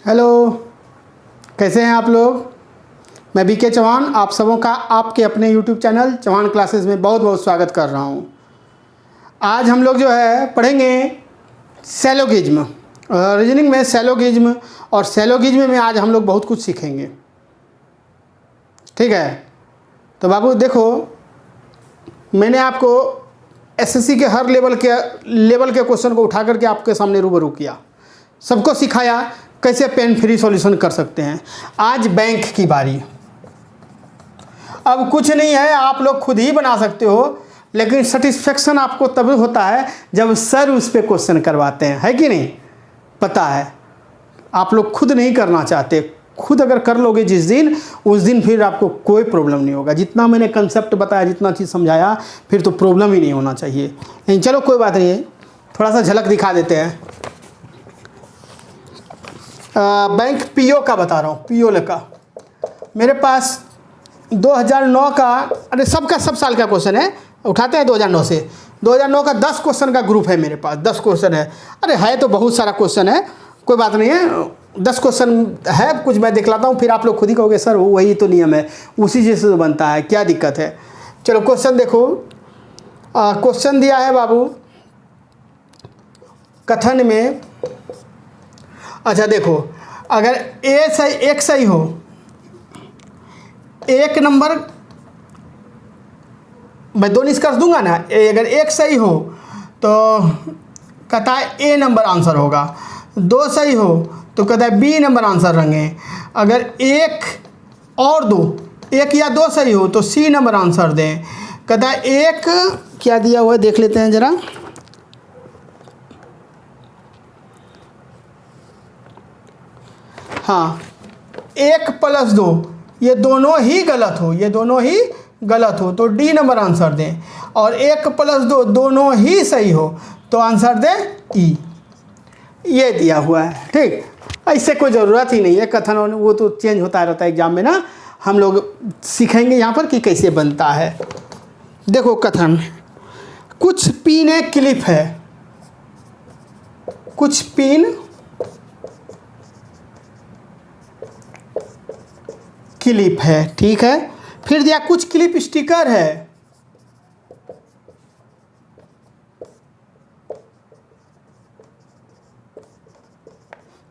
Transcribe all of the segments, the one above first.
Hello, कैसे हैं आप लोग। मैं बीके चौहान आप सबों का आपके अपने यूट्यूब चैनल चौहान क्लासेस में बहुत बहुत स्वागत कर रहा हूं। आज हम लोग जो है पढ़ेंगे सैलोगिज्म, रीजनिंग में सैलोगिज्म, और सैलोगिज्म में आज हम लोग बहुत कुछ सीखेंगे। ठीक है, तो बाबू देखो, मैंने आपको एसएससी के हर लेवल के क्वेश्चन को उठा करके आपके सामने रूबरू किया, सबको सिखाया कैसे पेन फ्री सॉल्यूशन कर सकते हैं। आज बैंक की बारी। अब कुछ नहीं है, आप लोग खुद ही बना सकते हो, लेकिन सेटिस्फेक्शन आपको तब होता है जब सर उस पर क्वेश्चन करवाते हैं, है कि नहीं। पता है आप लोग खुद नहीं करना चाहते, खुद अगर कर लोगे जिस दिन, उस दिन फिर आपको कोई प्रॉब्लम नहीं होगा। जितना मैंने कंसेप्ट बताया, जितना चीज़ समझाया, फिर तो प्रॉब्लम ही नहीं होना चाहिए। लेकिन चलो कोई बात नहीं है, थोड़ा सा झलक दिखा देते हैं। बैंक पीओ का बता रहा हूँ, पीओ का मेरे पास 2009 का, अरे सबका सब साल का क्वेश्चन है, उठाते हैं 2009 से। 2009 का 10 क्वेश्चन का ग्रुप है मेरे पास, 10 क्वेश्चन है। अरे है तो बहुत सारा क्वेश्चन है, कोई बात नहीं है, 10 क्वेश्चन है। कुछ मैं दिख लाता हूँ, फिर आप लोग खुद ही कहोगे सर वही तो नियम है, उसी जैसे तो बनता है, क्या दिक्कत है। चलो क्वेश्चन देखो। क्वेश्चन दिया है बाबू कथन में। अच्छा देखो, अगर एक सही हो, एक नंबर, मैं दो निष्कर्ष दूंगा ना, अगर एक सही हो तो कहता है ए नंबर आंसर होगा, दो सही हो तो कहता है बी नंबर आंसर रहेंगे, अगर एक और दो, एक या दो सही हो तो सी नंबर आंसर दें। कहता है एक, क्या दिया हुआ है देख लेते हैं जरा। हाँ, 1+2 ये दोनों ही गलत हो, ये दोनों ही गलत हो तो डी नंबर आंसर दें, और 1+2 दोनों ही सही हो तो आंसर दें ई। ये दिया हुआ है, ठीक। ऐसे कोई ज़रूरत ही नहीं है कथन, वो तो चेंज होता रहता है एग्जाम में ना। हम लोग सीखेंगे यहाँ पर कि कैसे बनता है। देखो कथन, कुछ पिन एक क्लिप है, कुछ पिन क्लिप है, ठीक है। फिर दिया कुछ क्लिप स्टिकर है,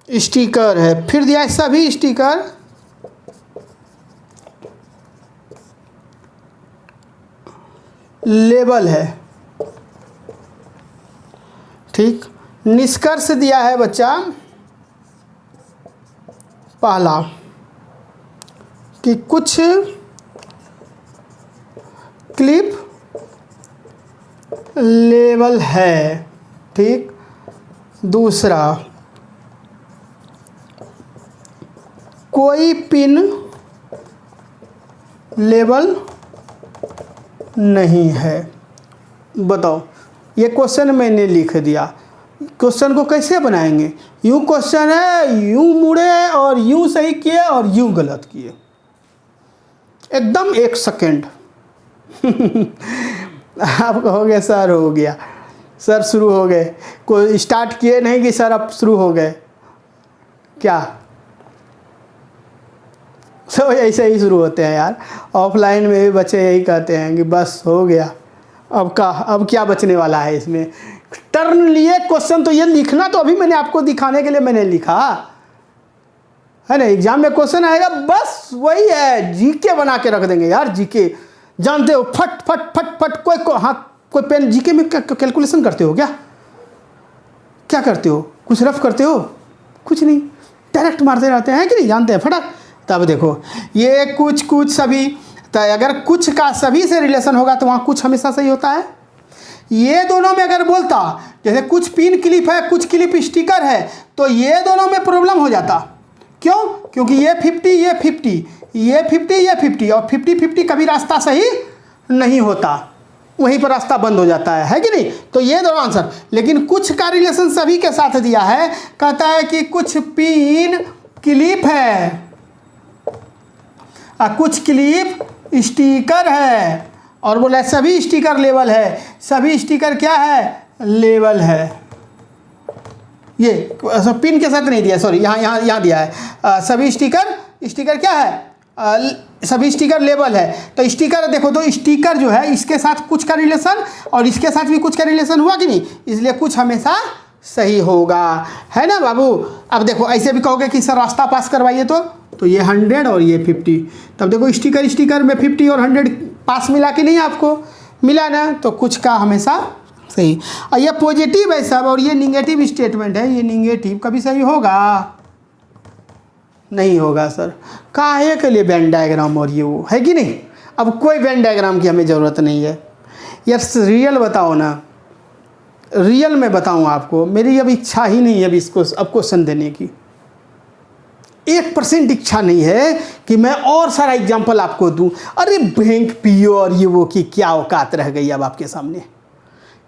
स्टिकर है। फिर दिया सभी स्टिकर लेबल है, ठीक। निष्कर्ष दिया है बच्चा पहला कि कुछ क्लिप लेबल है, ठीक। दूसरा, कोई पिन लेबल नहीं है। बताओ, ये क्वेश्चन मैंने लिख दिया। क्वेश्चन को कैसे बनाएंगे? यूं क्वेश्चन है, यूं मुड़े और यूं सही किए और यूं गलत किए, एकदम 1 सेकेंड। आप कहोगे सर हो गया, सर शुरू हो गए, कोई स्टार्ट किए नहीं कि सर अब शुरू हो गए, क्या सब ऐसे ही शुरू होते हैं यार। ऑफलाइन में भी बच्चे यही कहते हैं कि बस हो गया, अब क्या बचने वाला है इसमें। टर्न लिए क्वेश्चन, तो ये लिखना तो अभी मैंने आपको दिखाने के लिए मैंने लिखा है ना। एग्जाम में क्वेश्चन आएगा, बस वही है, जीके बना के रख देंगे यार। जीके जानते हो, फट फट फट फट। कोई पेन जीके में कैलकुलेशन करते हो क्या? क्या करते हो? कुछ रफ करते हो? कुछ नहीं, डायरेक्ट मारते रहते हैं कि नहीं, जानते हैं फटक। तब देखो, ये कुछ सभी, तो अगर कुछ का सभी से रिलेशन होगा तो वहाँ कुछ हमेशा सही होता है। ये दोनों में अगर बोलता, जैसे कुछ पिन क्लिप है, कुछ क्लिप स्टिकर है, तो ये दोनों में प्रॉब्लम हो जाता। क्यों? क्योंकि ये 50, ये 50, ये 50, ये 50, और 50-50 कभी रास्ता सही नहीं होता, वहीं पर रास्ता बंद हो जाता है कि नहीं। तो ये दोनों आंसर। लेकिन कुछ का रिलेशन सभी के साथ दिया है, कहता है कि कुछ पिन क्लिप है, कुछ क्लिप स्टिकर है, और बोला सभी स्टिकर लेबल है। सभी स्टिकर क्या है? लेबल है। ये पिन के साथ नहीं दिया, सॉरी, यहाँ दिया है सभी स्टिकर क्या है, सभी स्टिकर लेबल है। तो स्टिकर देखो, तो स्टिकर जो है इसके साथ कुछ का रिलेशन और इसके साथ भी कुछ का रिलेशन हुआ कि नहीं, इसलिए कुछ हमेशा सही होगा, है ना बाबू। अब देखो ऐसे भी कहोगे कि सर रास्ता पास करवाइए, तो ये 100 और ये 50, तब देखो स्टिकर में 50 और 100 पास मिला कि नहीं, आपको मिला ना, तो कुछ का हमेशा सही। और ये पॉजिटिव है सब और ये निगेटिव स्टेटमेंट है, ये निगेटिव कभी सही होगा नहीं होगा सर। काहे के लिए वेन डायग्राम और ये वो है कि नहीं। अब कोई वेन डायग्राम की हमें ज़रूरत नहीं है यार, रियल बताओ ना, रियल में बताऊं आपको, मेरी अब इच्छा ही नहीं है अब इसको अब क्वेश्चन देने की, 1% इच्छा नहीं है कि मैं और सारा एग्जाम्पल आपको दूं। अरे बैंक पीओ और ये वो की क्या औकात रह गई अब आपके सामने,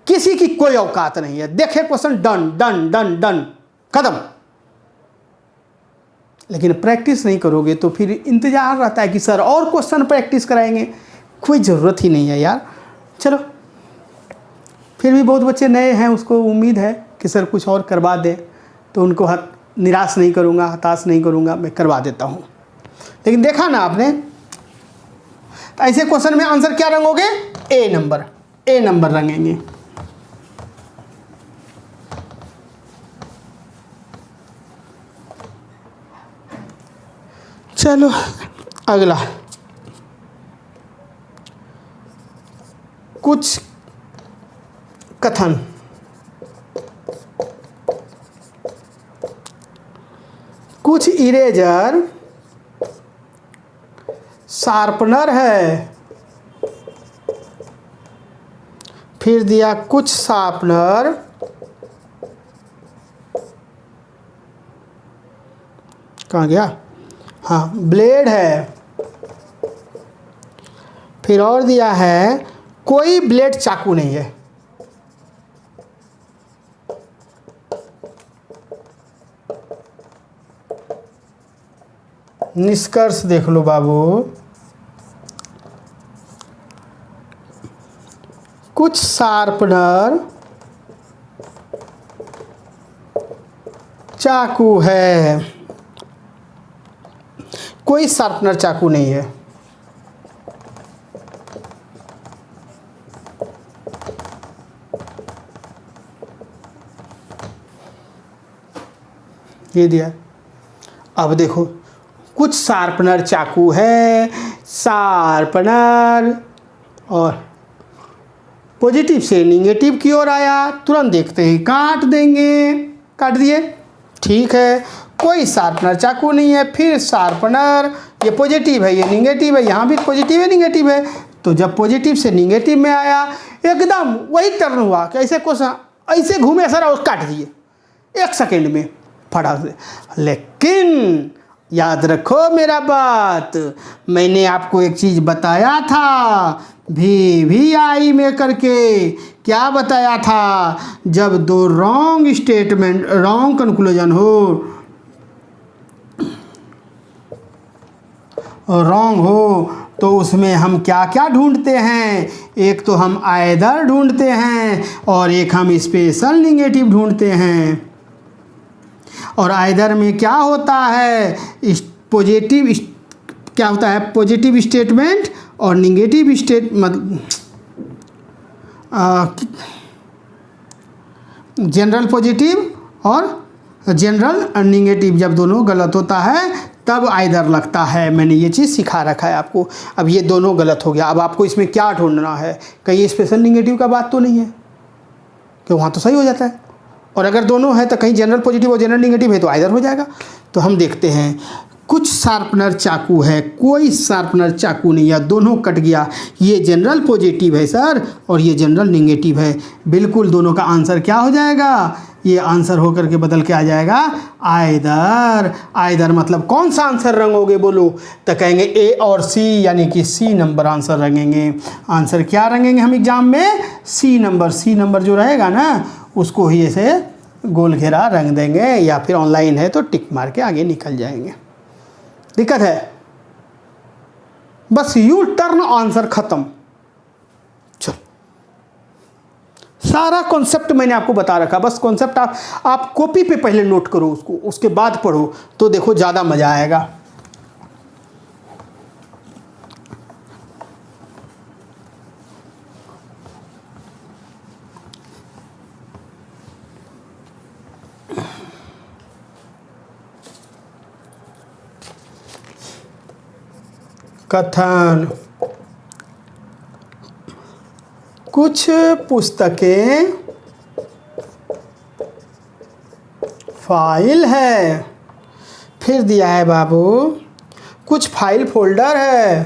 किसी की कोई औकात नहीं है। देखे question, done done done done खत्म। लेकिन प्रैक्टिस नहीं करोगे तो फिर इंतजार रहता है कि सर और क्वेश्चन प्रैक्टिस कराएंगे, कोई ज़रूरत ही नहीं है यार। चलो, फिर भी बहुत बच्चे नए हैं, उसको उम्मीद है कि सर कुछ और करवा दें, तो उनको निराश नहीं करूँगा, हताश नहीं करूँगा, मैं करवा देता हूँ। लेकिन देखा ना आपने, तो ऐसे क्वेश्चन में आंसर क्या रंगोगे, ए नंबर रंगेंगे। चलो अगला, कुछ कथन। कुछ इरेजर शार्पनर है, फिर दिया कुछ शार्पनर कहाँ गया, हाँ ब्लेड है, फिर और दिया है कोई ब्लेड चाकू नहीं है। निष्कर्ष देख लो बाबू, कुछ शार्पनर चाकू है, कोई शार्पनर चाकू नहीं है। ये दिया। अब देखो, कुछ शार्पनर चाकू है, शार्पनर और पॉजिटिव से निगेटिव की ओर आया, तुरंत देखते ही काट देंगे, काट दिए, ठीक है। कोई शार्पनर चाकू नहीं है, फिर शार्पनर, ये पॉजिटिव है ये निगेटिव है, यहाँ भी पॉजिटिव है निगेटिव है, तो जब पॉजिटिव से निगेटिव में आया एकदम वही टर्न हुआ कि ऐसे क्वेश्चन ऐसे घूमे सर और काट दिए 1 सेकेंड में फटाक से। लेकिन याद रखो मेरा बात, मैंने आपको एक चीज़ बताया था VVI में करके, क्या बताया था, जब दो रॉन्ग स्टेटमेंट, रॉन्ग कंक्लूजन हो, रॉन्ग हो, तो उसमें हम क्या क्या ढूंढते हैं, एक तो हम आइदर ढूंढते हैं और एक हम स्पेशल निगेटिव ढूंढते हैं। और आइदर में क्या होता है, पॉजिटिव, क्या होता है, पॉजिटिव स्टेटमेंट और निगेटिव जनरल पॉजिटिव और जनरल निगेटिव, जब दोनों गलत होता है तब आइदर लगता है। मैंने ये चीज़ सिखा रखा है आपको। अब ये दोनों गलत हो गया, अब आपको इसमें क्या ढूंढना है, कहीं स्पेशल निगेटिव का बात तो नहीं है, कि वहाँ तो सही हो जाता है, और अगर दोनों है तो कहीं जनरल पॉजिटिव और जनरल निगेटिव है तो आइदर हो जाएगा। तो हम देखते हैं, कुछ शार्पनर चाकू है, कोई शार्पनर चाकू नहीं है, दोनों कट गया, ये जनरल पॉजिटिव है सर और ये जनरल निगेटिव है, बिल्कुल दोनों का आंसर क्या हो जाएगा, ये आंसर होकर के बदल के आ जाएगा आइदर। आइदर मतलब कौन सा आंसर रंगोगे बोलो, तो कहेंगे ए और सी, यानी कि सी नंबर आंसर रंगेंगे। आंसर क्या रंगेंगे हम एग्जाम में, सी नंबर। सी नंबर जो रहेगा ना उसको ही ऐसे गोल घेरा रंग देंगे, या फिर ऑनलाइन है तो टिक मार के आगे निकल जाएंगे। दिक्कत है, बस यू टर्न आंसर खत्म। चलो सारा कॉन्सेप्ट मैंने आपको बता रखा, बस कॉन्सेप्ट आप कॉपी पे पहले नोट करो उसको, उसके बाद पढ़ो तो देखो ज़्यादा मज़ा आएगा। कथन। कुछ पुस्तकें फाइल है, फिर दिया है बाबू कुछ फाइल फोल्डर है,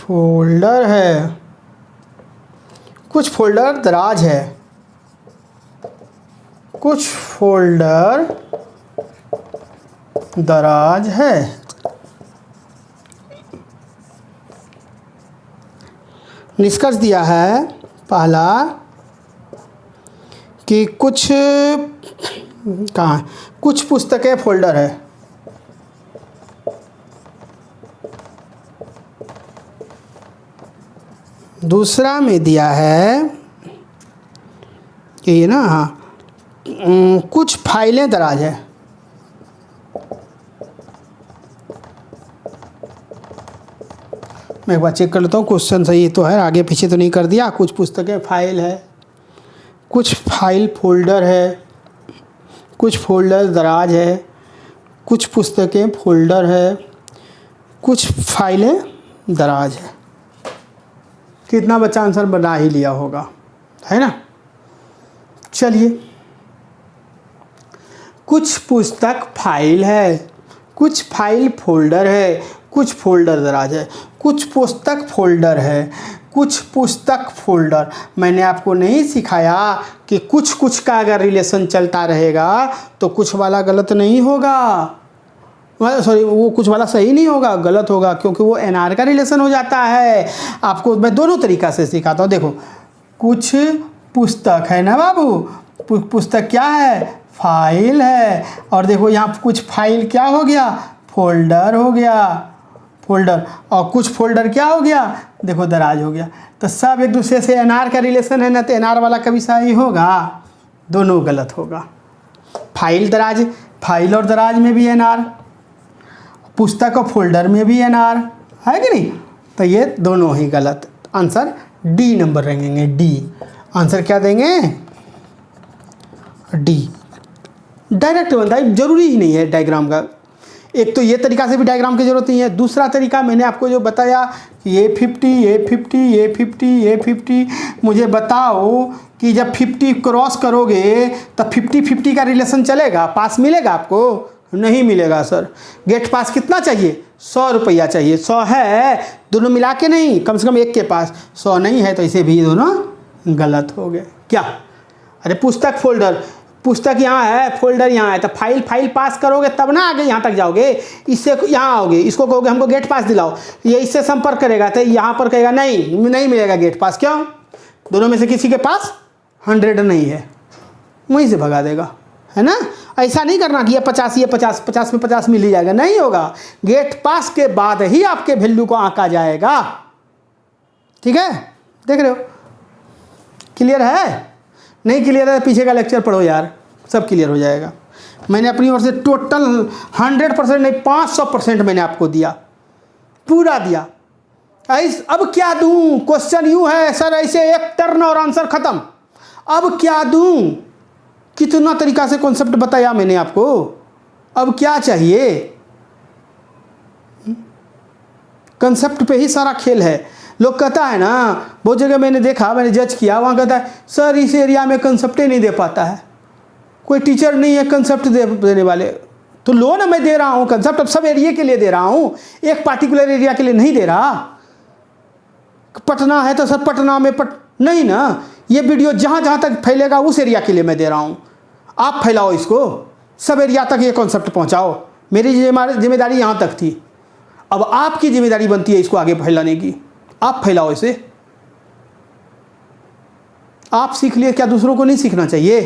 फोल्डर है, कुछ फोल्डर दराज है, कुछ फोल्डर दराज है। निष्कर्ष दिया है पहला कि कुछ कहाँ, कुछ पुस्तकें फोल्डर है, दूसरा में दिया है कि ये ना, हाँ, कुछ फाइलें दराज है, मैं एक बार चेक कर लेता हूँ क्वेश्चन सही तो है, आगे पीछे तो नहीं कर दिया। कुछ पुस्तकें फाइल है, कुछ फाइल फोल्डर है, कुछ फोल्डर दराज है, कुछ पुस्तकें फोल्डर है, कुछ फाइलें दराज है। कितना बच्चा आंसर बना ही लिया होगा, है ना। चलिए, कुछ पुस्तक फाइल है, कुछ फाइल फोल्डर है, कुछ फोल्डर दराज है, कुछ पुस्तक फोल्डर है, कुछ पुस्तक फोल्डर। मैंने आपको नहीं सिखाया कि कुछ कुछ का अगर रिलेशन चलता रहेगा तो कुछ वाला गलत नहीं होगा, सॉरी वो कुछ वाला सही नहीं होगा, गलत होगा, क्योंकि वो एनआर का रिलेशन हो जाता है। आपको मैं दोनों तरीक़ा से सिखाता हूँ। देखो, कुछ पुस्तक है ना बाबू, पुस्तक क्या है, फाइल है, और देखो यहाँ कुछ फाइल क्या हो गया, फोल्डर हो गया, फोल्डर, और कुछ फोल्डर क्या हो गया, देखो दराज हो गया। तो सब एक दूसरे से एनआर का रिलेशन है ना, तो एनआर वाला कभी सही होगा, दोनों गलत होगा। फाइल दराज, फाइल और दराज में भी एनआर, पुस्तक और फोल्डर में भी एनआर है कि नहीं, तो ये दोनों ही गलत। आंसर डी नंबर रहेंगे, डी आंसर क्या देंगे, डी। डायरेक्ट बनता है, जरूरी ही नहीं है डायग्राम का। एक तो ये तरीका से भी डायग्राम की जरूरत नहीं है, दूसरा तरीका मैंने आपको जो बताया कि ये 50 मुझे बताओ कि जब 50 क्रॉस करोगे तब 50-50 का रिलेशन चलेगा, पास मिलेगा आपको, नहीं मिलेगा सर। गेट पास कितना चाहिए, 100 रुपया चाहिए, 100 है, दोनों मिला के नहीं, कम से कम एक के पास 100 नहीं है, तो इसे भी दोनों गलत हो गए। क्या, अरे पुस्तक फोल्डर, पुस्तक यहाँ है, फोल्डर यहाँ है, तो फाइल पास करोगे तब ना आगे यहाँ तक जाओगे, इससे यहाँ आओगे, इसको कहोगे हमको गेट पास दिलाओ, ये इससे संपर्क करेगा तो यहाँ पर कहेगा नहीं मिलेगा गेट पास। क्यों, दोनों में से किसी के पास 100 नहीं है, वहीं से भगा देगा, है ना। ऐसा नहीं करना कि ये 50 50 में 50 मिल ही जाएगा, नहीं होगा। गेट पास के बाद ही आपके वैल्यू को आंका जाएगा, ठीक है। देख रहे हो, क्लियर है, नहीं क्लियर है पीछे का लेक्चर पढ़ो यार, सब क्लियर हो जाएगा। मैंने अपनी ओर से टोटल 100% नहीं 500% मैंने आपको दिया, पूरा दिया। अब क्या दूं, क्वेश्चन यूँ है सर, ऐसे एक टर्न और आंसर खत्म, अब क्या दूं, कितना तरीका से कॉन्सेप्ट बताया मैंने आपको, अब क्या चाहिए। कॉन्सेप्ट पे ही सारा खेल है। लोग कहता है ना, बहुत जगह मैंने देखा, मैंने जज किया, वहाँ कहता है सर इस एरिया में कंसेप्ट ही नहीं दे पाता है, कोई टीचर नहीं है कंसेप्ट देने वाले। तो लो ना, मैं दे रहा हूँ कंसेप्ट, अब सब एरिया के लिए दे रहा हूँ, एक पार्टिकुलर एरिया के लिए नहीं दे रहा। पटना है तो सर पटना में नहीं ना, ये वीडियो जहाँ जहाँ तक फैलेगा उस एरिया के लिए मैं दे रहा हूँ, आप फैलाओ इसको, सब एरिया तक ये कॉन्सेप्ट पहुँचाओ। मेरी जिम्मेदारी यहाँ तक थी, अब आपकी जिम्मेदारी बनती है इसको आगे फैलाने की, आप फैलाओ इसे। आप सीख लिए, क्या दूसरों को नहीं सीखना चाहिए?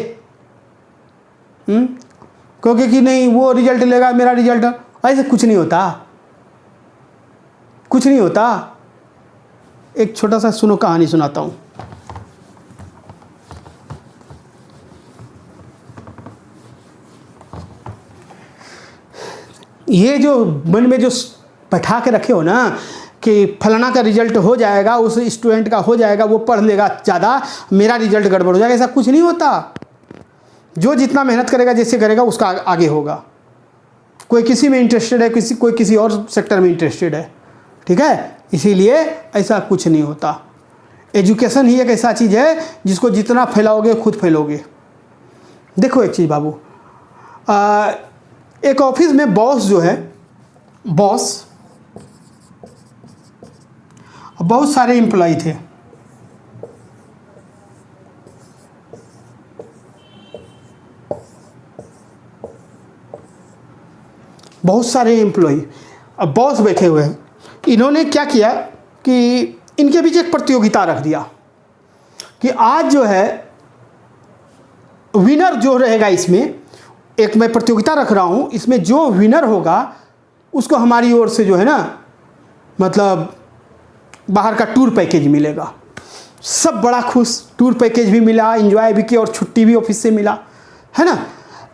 क्योंकि कि नहीं वो रिजल्ट लेगा मेरा रिजल्ट, ऐसे कुछ नहीं होता। कुछ नहीं होता। एक छोटा सा सुनो, कहानी सुनाता हूँ। ये जो मन में जो बैठा के रखे हो ना कि फलाना का रिजल्ट हो जाएगा, उस स्टूडेंट का हो जाएगा, वो पढ़ लेगा ज़्यादा, मेरा रिजल्ट गड़बड़ हो जाएगा, ऐसा कुछ नहीं होता। जो जितना मेहनत करेगा, जैसे करेगा, उसका आगे होगा। कोई किसी में इंटरेस्टेड है, कोई किसी और सेक्टर में इंटरेस्टेड है, ठीक है। इसीलिए ऐसा कुछ नहीं होता। एजुकेशन ही एक ऐसा चीज़ है जिसको जितना फैलाओगे खुद फैलोगे। देखो एक चीज़ बाबू, एक ऑफिस में बॉस जो है, बॉस, बहुत सारे एम्प्लॉय थे। बहुत सारे एम्प्लॉय, अब बॉस बैठे हुए हैं। इन्होंने क्या किया कि इनके बीच एक प्रतियोगिता रख दिया कि आज जो है विनर जो रहेगा, इसमें एक मैं प्रतियोगिता रख रहा हूँ, इसमें जो विनर होगा उसको हमारी ओर से जो है ना, मतलब बाहर का टूर पैकेज मिलेगा। सब बड़ा खुश, टूर पैकेज भी मिला, एंजॉय भी किया और छुट्टी भी ऑफिस से मिला, है ना।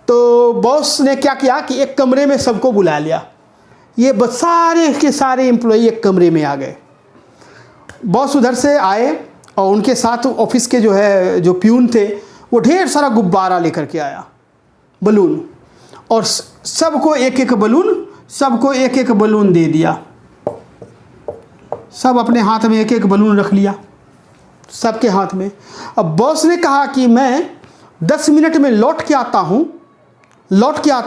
तो बॉस ने क्या किया कि एक कमरे में सबको बुला लिया। ये सारे के सारे एम्प्लॉई एक कमरे में आ गए। बॉस उधर से आए और उनके साथ ऑफिस के जो है जो प्यून थे, वो ढेर सारा गुब्बारा लेकर के आया, बलून, और सबको एक एक बलून, सबको एक एक बलून दे दिया। सब अपने हाथ में एक एक बलून रख लिया, सबके हाथ में। अब बॉस ने कहा कि मैं 10 मिनट में लौट के आता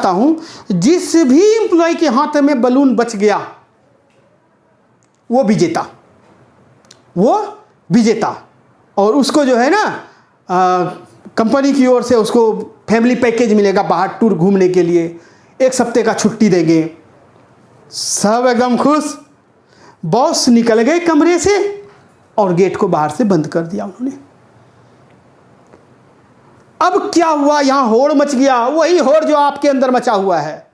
हूँ, जिस भी एम्प्लॉय के हाथ में बलून बच गया वो विजेता, और उसको जो है ना कंपनी की ओर से उसको फैमिली पैकेज मिलेगा, बाहर टूर घूमने के लिए 1 हफ्ते का छुट्टी देंगे। सब एकदम खुश। बॉस निकल गए कमरे से और गेट को बाहर से बंद कर दिया उन्होंने। अब क्या हुआ, यहां होड़ मच गया, वही होड़ जो आपके अंदर मचा हुआ है।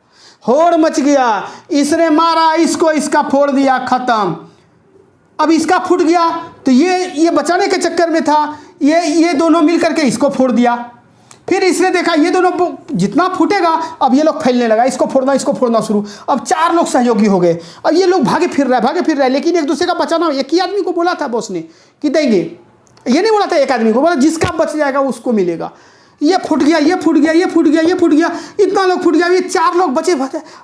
होड़ मच गया, इसने मारा इसको, इसका फोड़ दिया, खत्म। अब इसका फूट गया तो ये बचाने के चक्कर में था, ये दोनों मिल करके इसको फोड़ दिया। फिर इसने देखा ये दोनों जितना फूटेगा, अब ये लोग फैलने लगा, इसको फोड़ना शुरू। अब 4 लोग सहयोगी हो गए। अब ये लोग भागे फिर रहे, लेकिन एक दूसरे का बचाना, एक ही आदमी को बोला था बॉस ने कि देंगे, ये नहीं बोला था एक आदमी को, बोला जिसका बच जाएगा उसको मिलेगा। ये फूट गया, इतना लोग फूट गया, ये 4 लोग बचे,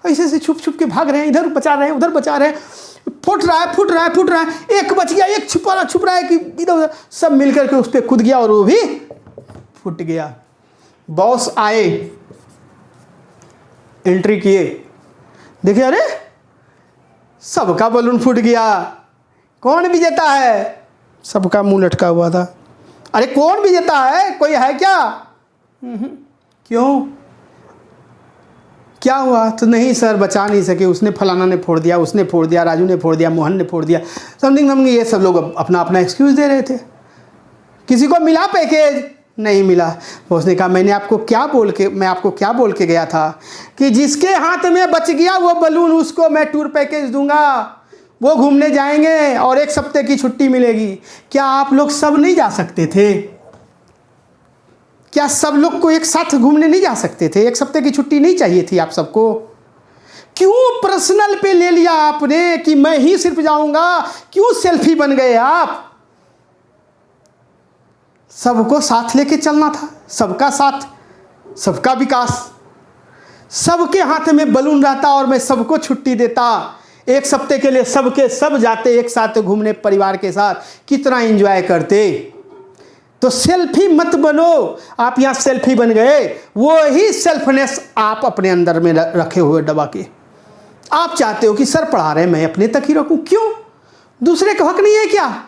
ऐसे ऐसे छुप छुप के भाग रहे हैं, इधर बचा रहे हैं, उधर बचा रहे हैं, फूट रहा है, एक बच गया, एक छुप रहा है कि इधर उधर, सब मिलकर के उस पर कूद गया और वो भी फूट गया। बॉस आए, एंट्री किए, देखिए अरे सबका बलून फूट गया, कौन विजेता है? सबका मुंह लटका हुआ था। अरे कौन विजेता है, कोई है क्या? क्यों, क्या हुआ? तो नहीं सर, बचा नहीं सके, उसने फलाना ने फोड़ दिया, उसने फोड़ दिया, राजू ने फोड़ दिया, मोहन ने फोड़ दिया, समथिंग। ये सब लोग अपना अपना एक्सक्यूज़ दे रहे थे। किसी को मिला पैकेज? नहीं मिला। उसने कहा मैं आपको क्या बोल के गया था कि जिसके हाथ में बच गया वो बलून, उसको मैं टूर पैकेज दूंगा, वो घूमने जाएंगे और 1 हफ्ते की छुट्टी मिलेगी। क्या आप लोग सब नहीं जा सकते थे? क्या सब लोग को एक साथ घूमने नहीं जा सकते थे? 1 हफ्ते की छुट्टी नहीं चाहिए थी आप सबको? क्यों पर्सनल पे ले लिया आपने कि मैं ही सिर्फ जाऊंगा? क्यों सेल्फी बन गए आप? सबको साथ लेके चलना था, सबका साथ, सबका विकास। सबके हाथ में बलून रहता और मैं सबको छुट्टी देता, 1 हफ्ते के लिए सबके सब जाते एक साथ घूमने परिवार के साथ, कितना एंजॉय करते। तो सेल्फी मत बनो, आप यहाँ सेल्फी बन गए। वो ही सेल्फनेस आप अपने अंदर में रखे हुए दबा के आप चाहते हो कि सर पढ़ा रहे मैं अपने तक ही रखूँ। क्यों? दूसरे का हक नहीं है क्या?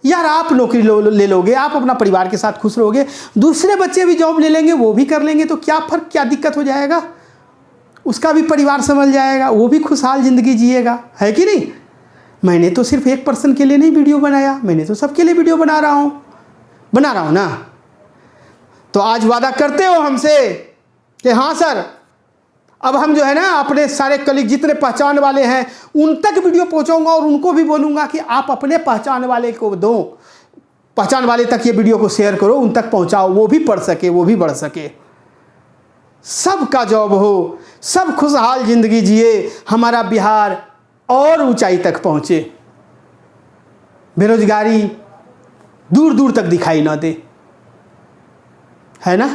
यार आप नौकरी ले लोगे, आप अपना परिवार के साथ खुश रहोगे, दूसरे बच्चे भी जॉब ले लेंगे, वो भी कर लेंगे, तो क्या फ़र्क, क्या दिक्कत हो जाएगा? उसका भी परिवार संभल जाएगा, वो भी खुशहाल ज़िंदगी जिएगा, है कि नहीं? मैंने तो सिर्फ एक पर्सन के लिए नहीं वीडियो बनाया, मैंने तो सबके लिए वीडियो बना रहा हूँ ना। तो आज वादा करते हो हमसे कि हाँ सर अब हम जो है ना अपने सारे कलीग जितने पहचान वाले हैं उन तक वीडियो पहुंचाऊंगा और उनको भी बोलूंगा कि आप अपने पहचान वाले को दो, पहचान वाले तक ये वीडियो को शेयर करो, उन तक पहुंचाओ, वो भी पढ़ सके, वो भी बढ़ सके, सबका जॉब हो, सब खुशहाल ज़िंदगी जिए, हमारा बिहार और ऊंचाई तक पहुंचे, बेरोजगारी दूर दूर तक दिखाई ना दे, है ना।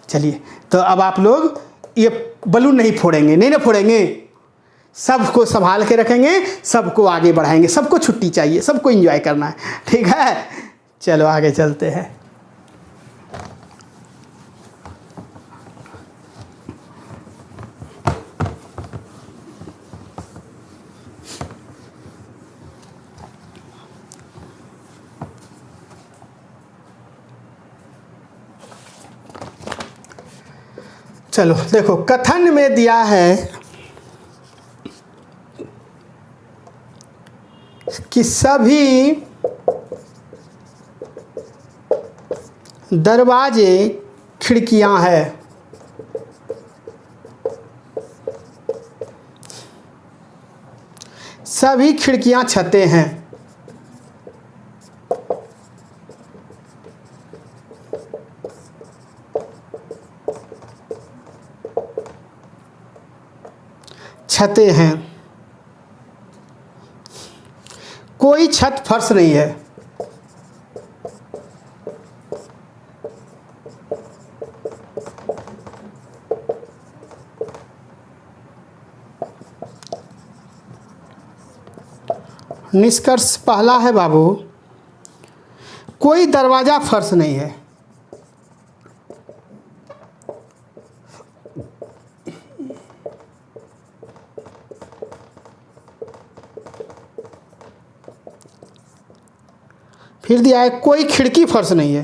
चलिए, तो अब आप लोग ये बलून नहीं फोड़ेंगे, नहीं ना फोड़ेंगे, सबको संभाल के रखेंगे, सबको आगे बढ़ाएंगे, सबको छुट्टी चाहिए, सबको एंजॉय करना है, ठीक है। चलो आगे चलते हैं। चलो देखो, कथन में दिया है कि सभी दरवाजे खिड़कियां हैं, सभी खिड़कियां छतें हैं, छतें हैं, कोई छत फर्श नहीं है, निष्कर्ष पहला है बाबू, कोई दरवाज़ा फर्श नहीं है। फिर दिया है कोई खिड़की फर्श नहीं है।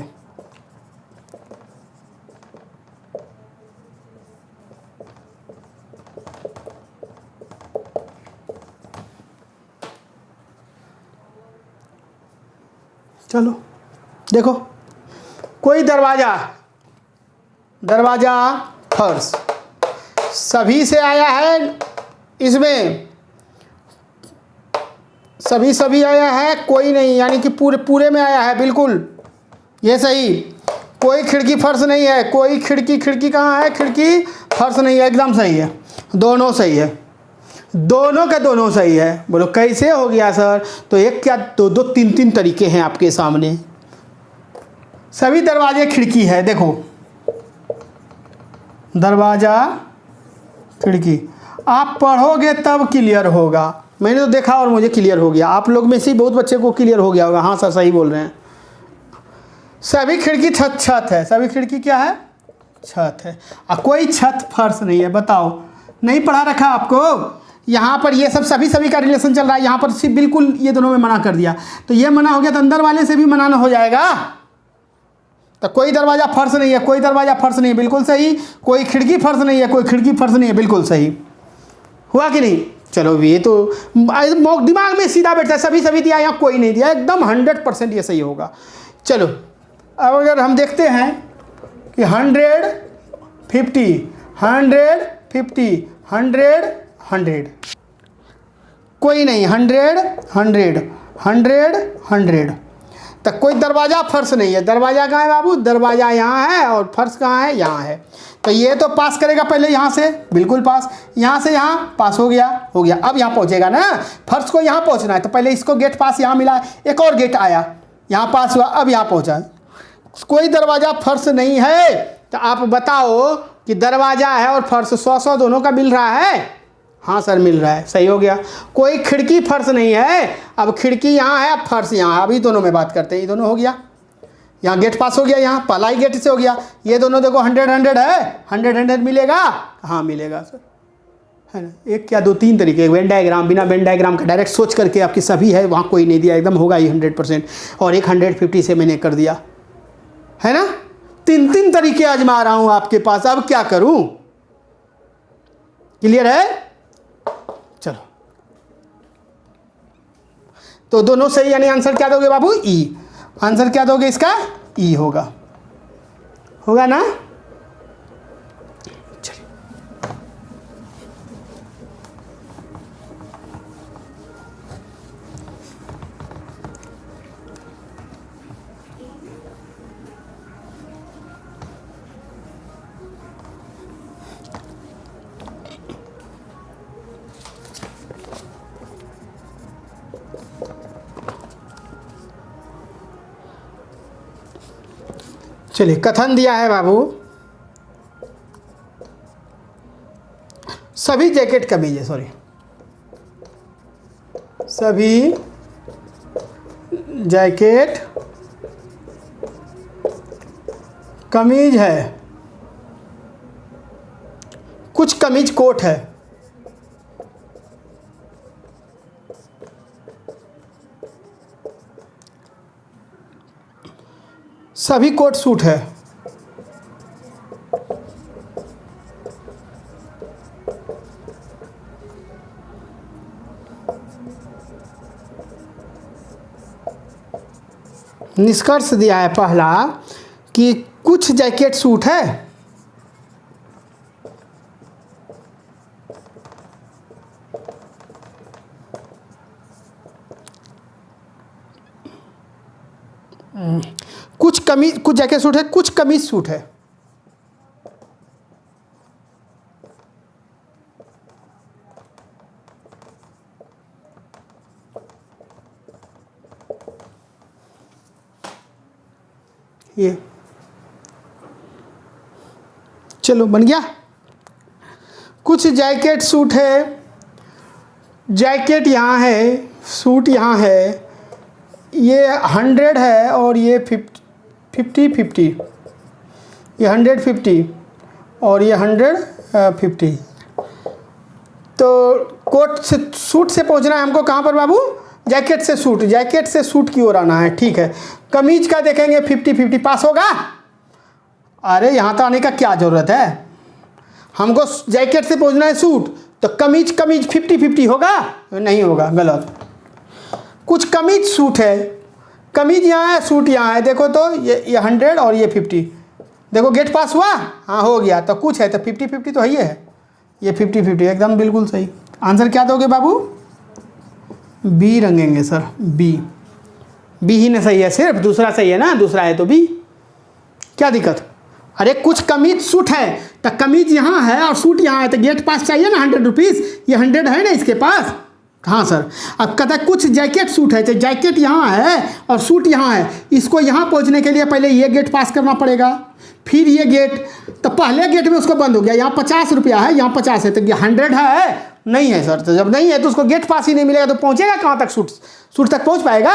चलो देखो, कोई दरवाज़ा फर्श सभी से आया है, इसमें सभी आया है, कोई नहीं, यानी कि पूरे में आया है, बिल्कुल ये सही। कोई खिड़की फर्श नहीं है, कोई खिड़की कहाँ है, खिड़की फर्श नहीं है, एकदम सही है, दोनों सही है, दोनों के दोनों सही है। बोलो कैसे हो गया सर? तो एक क्या दो तीन तरीके हैं आपके सामने। सभी दरवाजे खिड़की है, देखो दरवाज़ा खिड़की, आप पढ़ोगे तब क्लियर होगा। मैंने तो देखा और मुझे क्लियर हो गया, आप लोग में से बहुत बच्चे को क्लियर हो गया होगा। हाँ सर सही बोल रहे हैं। सभी खिड़की छत है, सभी खिड़की क्या है? छत है। कोई छत फर्श नहीं है। बताओ, नहीं पढ़ा रखा आपको? यहाँ पर ये सब सभी का रिलेशन चल रहा है, यहाँ पर सिर्फ बिल्कुल ये दोनों में मना कर दिया, तो ये मना हो गया, तो अंदर वाले से भी मना हो जाएगा। तो कोई दरवाज़ा फर्श नहीं है, कोई दरवाज़ा फर्श नहीं है, बिल्कुल सही। कोई खिड़की फर्श नहीं है, कोई खिड़की फर्श नहीं है, बिल्कुल सही। हुआ कि नहीं? चलो ये तो दिमाग में सीधा बैठता है, सभी दिया, यहाँ कोई नहीं दिया, एकदम 100% ये सही होगा। चलो अब अगर हम देखते हैं कि 100 कोई नहीं, 100 तो कोई दरवाज़ा फर्श नहीं है। दरवाज़ा कहाँ है बाबू? दरवाज़ा यहाँ है और फर्श कहाँ है? यहाँ है। तो ये तो पास करेगा पहले यहाँ से, बिल्कुल पास, यहाँ से यहाँ पास हो गया। अब यहाँ पहुँचेगा ना, फर्श को यहाँ पहुँचना है, तो पहले इसको गेट पास यहाँ मिला, एक और गेट आया, यहाँ पास हुआ, अब यहाँ पहुँचा। कोई दरवाज़ा फर्श नहीं है। तो आप बताओ कि दरवाज़ा है और फर्श 100 दोनों का मिल रहा है? हाँ सर मिल रहा है, सही हो गया। कोई खिड़की फर्श नहीं है। अब खिड़की यहाँ है, अब फर्श यहाँ है, अभी दोनों में बात करते हैं। ये दोनों हो गया, यहाँ गेट पास हो गया, यहाँ पहला ही गेट से हो गया। ये दोनों देखो 100 है, 100 मिलेगा? हाँ मिलेगा सर, है ना। एक क्या दो तीन तरीके, वेन डायग्राम, बिना वेन डायग्राम का डायरेक्ट सोच करके आपकी सभी है, वहाँ कोई नहीं दिया, एकदम होगा ही 100%। और एक 150 से मैंने कर दिया, है ना। तीन तरीके आजमा रहा हूँ आपके पास, अब क्या करूँ? क्लियर है? चलो, तो दोनों सही, यानी आंसर क्या दोगे बाबू? ई। आंसर क्या दोगे इसका? ई होगा ना। चलिए चलिए कथन दिया है बाबू, सभी जैकेट कमीज है, सॉरी, सभी जैकेट कमीज है, कुछ कमीज कोट है। सभी कोट सूट है। निष्कर्ष दिया है पहला कि कुछ जैकेट सूट है, कुछ जैकेट सूट है, कुछ कमीज सूट है। ये चलो बन गया। कुछ जैकेट सूट है, जैकेट यहाँ है, सूट यहाँ है, ये 100 है और ये 50, ये 150 और ये 150। तो कोट से सूट से पहुँचना है हमको कहाँ पर बाबू? जैकेट से सूट, जैकेट से सूट की ओर आना है, ठीक है। कमीज का देखेंगे 50-50, पास होगा? अरे यहाँ तो आने का क्या ज़रूरत है, हमको जैकेट से पहुँचना है सूट, तो कमीज 50-50 होगा? नहीं होगा, गलत। कुछ कमीज सूट है, कमीज यहाँ है, सूट यहाँ है, देखो तो ये 100 और ये 50, देखो गेट पास हुआ? हाँ हो गया। तो कुछ है तो 50-50 तो है ही है, ये 50-50 एकदम बिल्कुल सही। आंसर क्या दोगे बाबू? बी रंगेंगे सर, बी ही ना सही है, सिर्फ दूसरा सही है ना, दूसरा है तो बी, क्या दिक्कत? अरे कुछ कमीज सूट है तो कमीज यहाँ है और सूट यहाँ है, तो गेट पास चाहिए ना 100 रुपीज़, ये 100 है ना इसके पास। हाँ सर। अब कहता है कुछ जैकेट सूट है, तो जैकेट यहाँ है और सूट यहाँ है, इसको यहाँ पहुँचने के लिए पहले ये गेट पास करना पड़ेगा, फिर ये गेट, तो पहले गेट में उसको बंद हो गया, यहाँ 50 रुपया है, यहाँ 50 है, तो 100 है? नहीं है सर। तो जब नहीं है तो उसको गेट पास ही नहीं मिलेगा, तो पहुँचेगा कहाँ तक? सूट तक पहुँच पाएगा?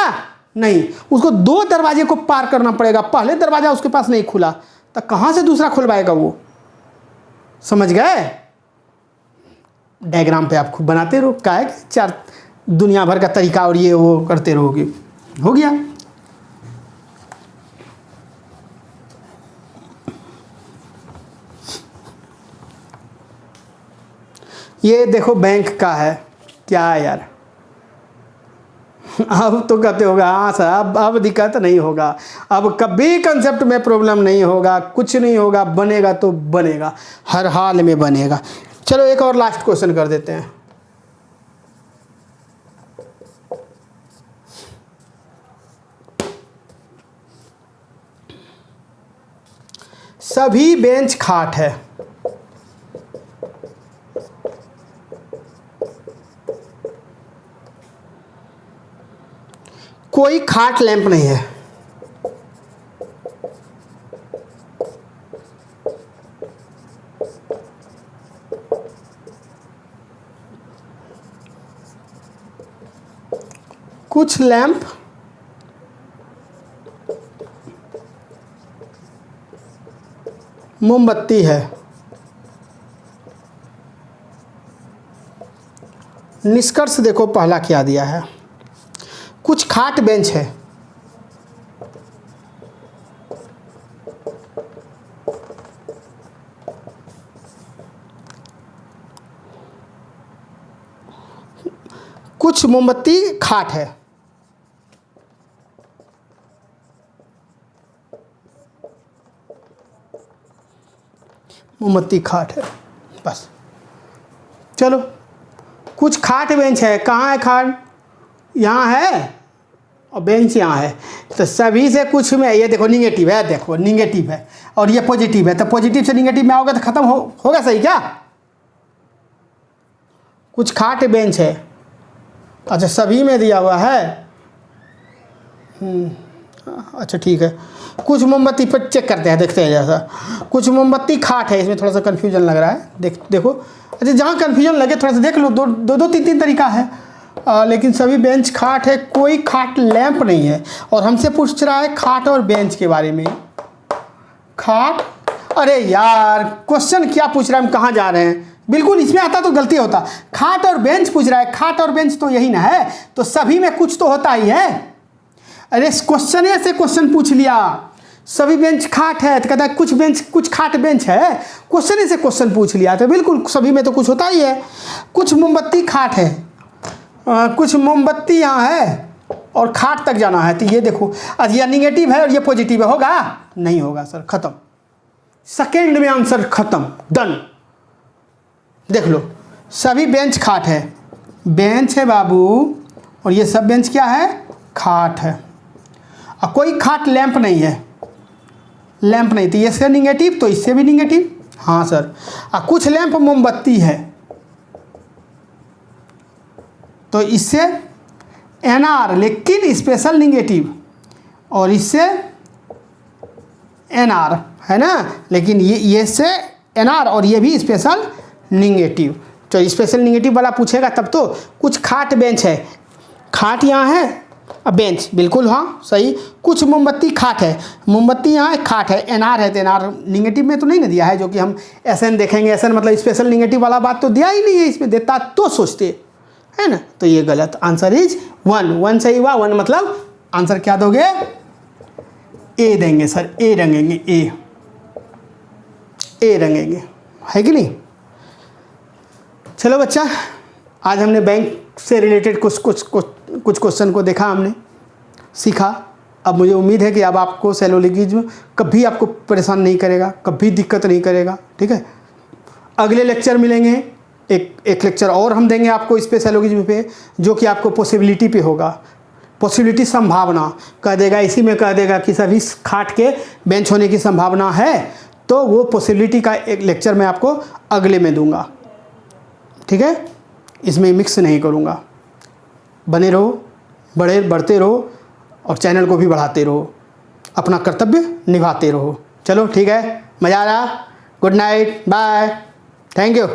नहीं, उसको 2 दरवाजे को पार करना पड़ेगा, पहले दरवाज़ा उसके पास नहीं खुला तो कहाँ से दूसरा खुलवाएगा वो? समझ गए? डायग्राम पे आप खुद बनाते रहो, क्या है कि 4 दुनिया भर का तरीका और ये वो करते रहोगे, हो गया। ये देखो बैंक का है, क्या है यार? अब तो कहते होगा हाँ सर, अब दिक्कत नहीं होगा, अब कभी कंसेप्ट में प्रॉब्लम नहीं होगा, कुछ नहीं होगा, बनेगा तो बनेगा, हर हाल में बनेगा। चलो एक और लास्ट क्वेश्चन कर देते हैं। सभी बेंच खाट है, कोई खाट लैंप नहीं है। कुछ लैंप मोमबत्ती है। निष्कर्ष देखो पहला क्या दिया है, कुछ खाट बेंच है, कुछ मोमबत्ती खाट है, मोमबत्ती खाट है, बस। चलो कुछ खाट बेंच है, कहाँ है खाट? यहाँ है और बेंच यहाँ है, तो सभी से कुछ में ये देखो निगेटिव है, देखो निगेटिव है और ये पॉजिटिव है, तो पॉजिटिव से निगेटिव में आओगे तो खत्म होगा, सही क्या? कुछ खाट बेंच है, अच्छा सभी में दिया हुआ है, अच्छा ठीक है, कुछ मोमबत्ती पर चेक करते हैं, देखते हैं जैसा। कुछ मोमबत्ती खाट है, इसमें थोड़ा सा कन्फ्यूजन लग रहा है, देखो। अच्छा जहाँ कन्फ्यूजन लगे थोड़ा सा देख लो, दो तीन तरीका है। लेकिन सभी बेंच खाट है, कोई खाट लैंप नहीं है। और हमसे पूछ रहा है खाट और बेंच के बारे में। खाट, अरे यार क्वेश्चन क्या पूछ रहा है, हम कहाँ जा रहे हैं। बिल्कुल इसमें आता तो गलती होता। खाट और बेंच पूछ रहा है, खाट और बेंच तो यही ना है, तो सभी में कुछ तो होता ही है। अरे क्वेश्चन ऐसे क्वेश्चन पूछ लिया, सभी बेंच खाट है तो कहता है कुछ बेंच कुछ खाट बेंच है। क्वेश्चन ऐसे क्वेश्चन पूछ लिया तो बिल्कुल सभी में तो कुछ होता ही है। कुछ मोमबत्ती खाट है, कुछ मोमबत्ती यहाँ है और खाट तक जाना है, तो ये देखो आज यह निगेटिव है और ये पॉजिटिव है, होगा नहीं होगा सर, खत्म। सेकेंड में आंसर खत्म, डन। देख लो सभी बेंच खाट है, बेंच है बाबू, और ये सब बेंच क्या है, खाट है। और कोई खाट लैंप नहीं है, लैंप नहीं, तो ये इससे निगेटिव तो इससे भी निगेटिव, हाँ सर। और कुछ लैंप मोमबत्ती है तो इससे एनआर, लेकिन स्पेशल निगेटिव, और इससे एनआर है ना, लेकिन ये से एनआर और ये भी स्पेशल निगेटिव। तो स्पेशल निगेटिव वाला पूछेगा तब तो। कुछ खाट बेंच है, खाट यहाँ है अब बेंच, बिल्कुल हाँ सही। कुछ मोमबत्ती खाट है, मोमबत्ती यहाँ है, खाट है, एनआर है, तो एनआर निगेटिव में तो नहीं ना दिया है, जो कि हम एसएन देखेंगे। एसएन मतलब स्पेशल निगेटिव वाला बात तो दिया ही नहीं है इसमें, देता तो सोचते है ना। तो ये गलत, आंसर इज 1 सही हुआ। 1 मतलब आंसर क्या दोगे, ए देंगे सर, ए रंगेंगे, ए रंगेंगे, है कि नहीं। चलो बच्चा, आज हमने बैंक से रिलेटेड कुछ क्वेश्चन को देखा, हमने सीखा। अब मुझे उम्मीद है कि अब आपको सेलोलिंगिज्म कभी आपको परेशान नहीं करेगा, कभी दिक्कत नहीं करेगा, ठीक है। अगले लेक्चर मिलेंगे, एक लेक्चर और हम देंगे आपको इस पे सेलोलिंगिज्म पे, जो कि आपको पॉसिबिलिटी पे होगा। पॉसिबिलिटी संभावना कह देगा, इसी में कह देगा कि सभी खाट के बेंच होने की संभावना है, तो वो पॉसिबिलिटी का एक लेक्चर मैं आपको अगले में दूंगा, ठीक है। इसमें मिक्स नहीं करूँगा। बने रहो, बढ़ते रहो और चैनल को भी बढ़ाते रहो, अपना कर्तव्य निभाते रहो। चलो ठीक है, मज़ा आ रहा। Good night, bye, thank you.